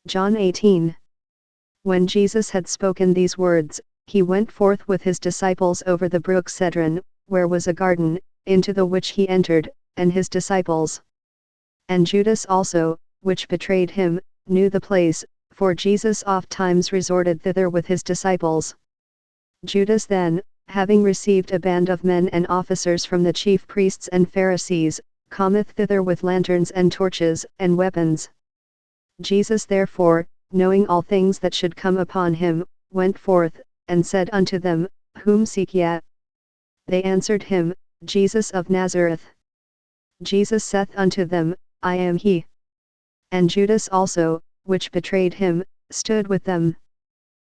John 18. When Jesus had spoken these words, he went forth with his disciples over the brook Cedron, where was a garden, into the which he entered, and his disciples. And Judas also, which betrayed him, knew the place, for Jesus ofttimes resorted thither with his disciples. Judas then, having received a band of men and officers from the chief priests and Pharisees, cometh thither with lanterns and torches and weapons. Jesus therefore, knowing all things that should come upon him, went forth, and said unto them, Whom seek ye? They answered him, Jesus of Nazareth. Jesus saith unto them, I am he. And Judas also, which betrayed him, stood with them.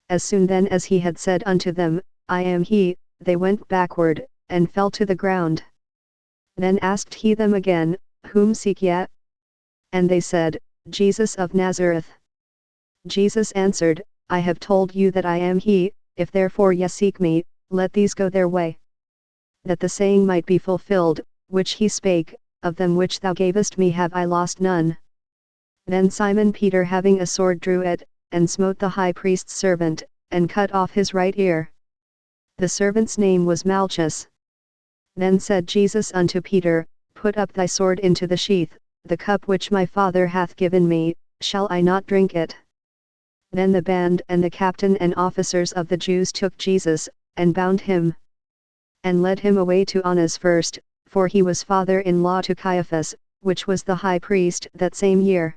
As soon then as he had said unto them, I am he, they went backward, and fell to the ground. Then asked he them again, Whom seek ye? And they said, Jesus of Nazareth. Jesus answered, I have told you that I am he, if therefore ye seek me, let these go their way. That the saying might be fulfilled, which he spake, of them which thou gavest me have I lost none. Then Simon Peter having a sword drew it, and smote the high priest's servant, and cut off his right ear. The servant's name was Malchus. Then said Jesus unto Peter, Put up thy sword into the sheath, the cup which my Father hath given me, shall I not drink it? Then the band and the captain and officers of the Jews took Jesus, and bound him, and led him away to Annas first, for he was father-in-law to Caiaphas, which was the high priest that same year.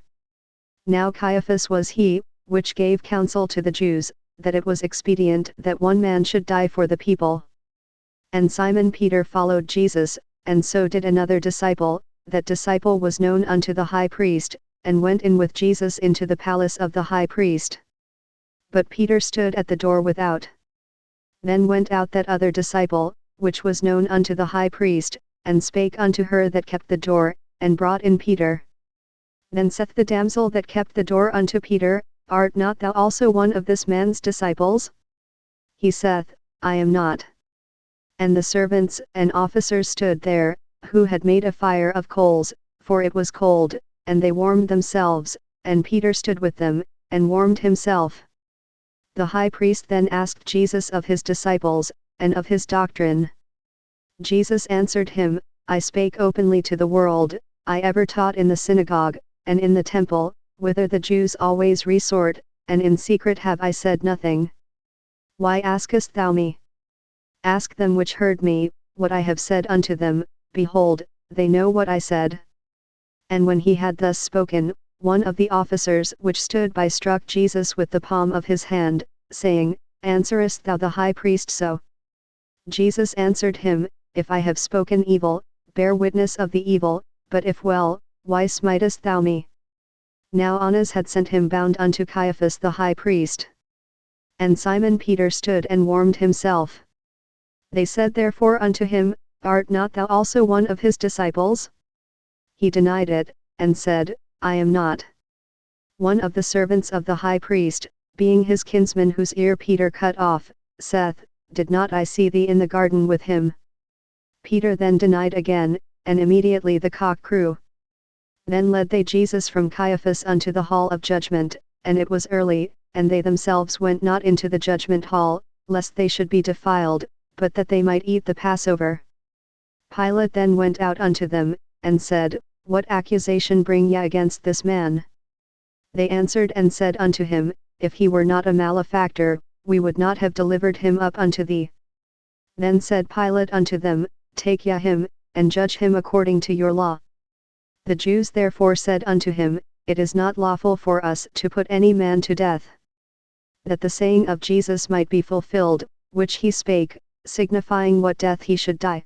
Now Caiaphas was he, which gave counsel to the Jews, that it was expedient that one man should die for the people. And Simon Peter followed Jesus, and so did another disciple. That disciple was known unto the high priest, and went in with Jesus into the palace of the high priest. But Peter stood at the door without. Then went out that other disciple, which was known unto the high priest, and spake unto her that kept the door, and brought in Peter. Then saith the damsel that kept the door unto Peter, Art not thou also one of this man's disciples? He saith, I am not. And the servants and officers stood there, who had made a fire of coals, for it was cold, and they warmed themselves, and Peter stood with them, and warmed himself. The high priest then asked Jesus of his disciples, and of his doctrine. Jesus answered him, I spake openly to the world, I ever taught in the synagogue, and in the temple, whither the Jews always resort, and in secret have I said nothing. Why askest thou me? Ask them which heard me, what I have said unto them, behold, they know what I said. And when he had thus spoken, one of the officers which stood by struck Jesus with the palm of his hand, saying, Answerest thou the high priest so? Jesus answered him, If I have spoken evil, bear witness of the evil, but if well, why smitest thou me? Now Annas had sent him bound unto Caiaphas the high priest. And Simon Peter stood and warmed himself. They said therefore unto him, Art not thou also one of his disciples? He denied it, and said, I am not. One of the servants of the high priest, being his kinsman whose ear Peter cut off, saith, Did not I see thee in the garden with him? Peter then denied again, and immediately the cock crew. Then led they Jesus from Caiaphas unto the hall of judgment, and it was early, and they themselves went not into the judgment hall, lest they should be defiled, but that they might eat the Passover. Pilate then went out unto them, and said, What accusation bring ye against this man? They answered and said unto him, If he were not a malefactor, we would not have delivered him up unto thee. Then said Pilate unto them, Take ye him, and judge him according to your law. The Jews therefore said unto him, It is not lawful for us to put any man to death. That the saying of Jesus might be fulfilled, which he spake, signifying what death he should die.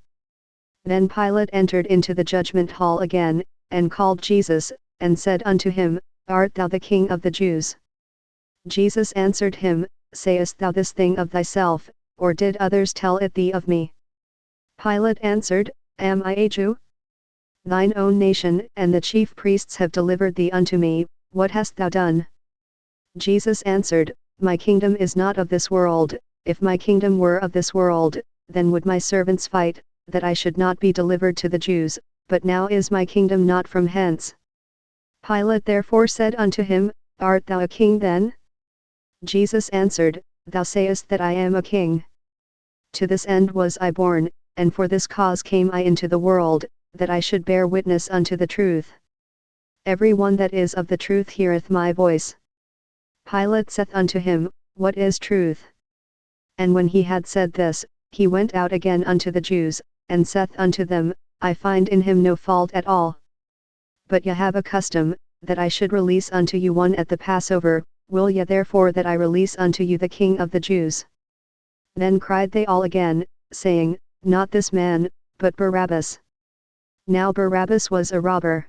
Then Pilate entered into the judgment hall again, and called Jesus, and said unto him, Art thou the King of the Jews? Jesus answered him, Sayest thou this thing of thyself, or did others tell it thee of me? Pilate answered, Am I a Jew? Thine own nation and the chief priests have delivered thee unto me, what hast thou done? Jesus answered, My kingdom is not of this world. If my kingdom were of this world, then would my servants fight, that I should not be delivered to the Jews, but now is my kingdom not from hence. Pilate therefore said unto him, Art thou a king then? Jesus answered, Thou sayest that I am a king. To this end was I born, and for this cause came I into the world, that I should bear witness unto the truth. Every one that is of the truth heareth my voice. Pilate saith unto him, What is truth? And when he had said this, he went out again unto the Jews, and saith unto them, I find in him no fault at all. But ye have a custom, that I should release unto you one at the Passover, will ye therefore that I release unto you the King of the Jews? Then cried they all again, saying, Not this man, but Barabbas. Now Barabbas was a robber.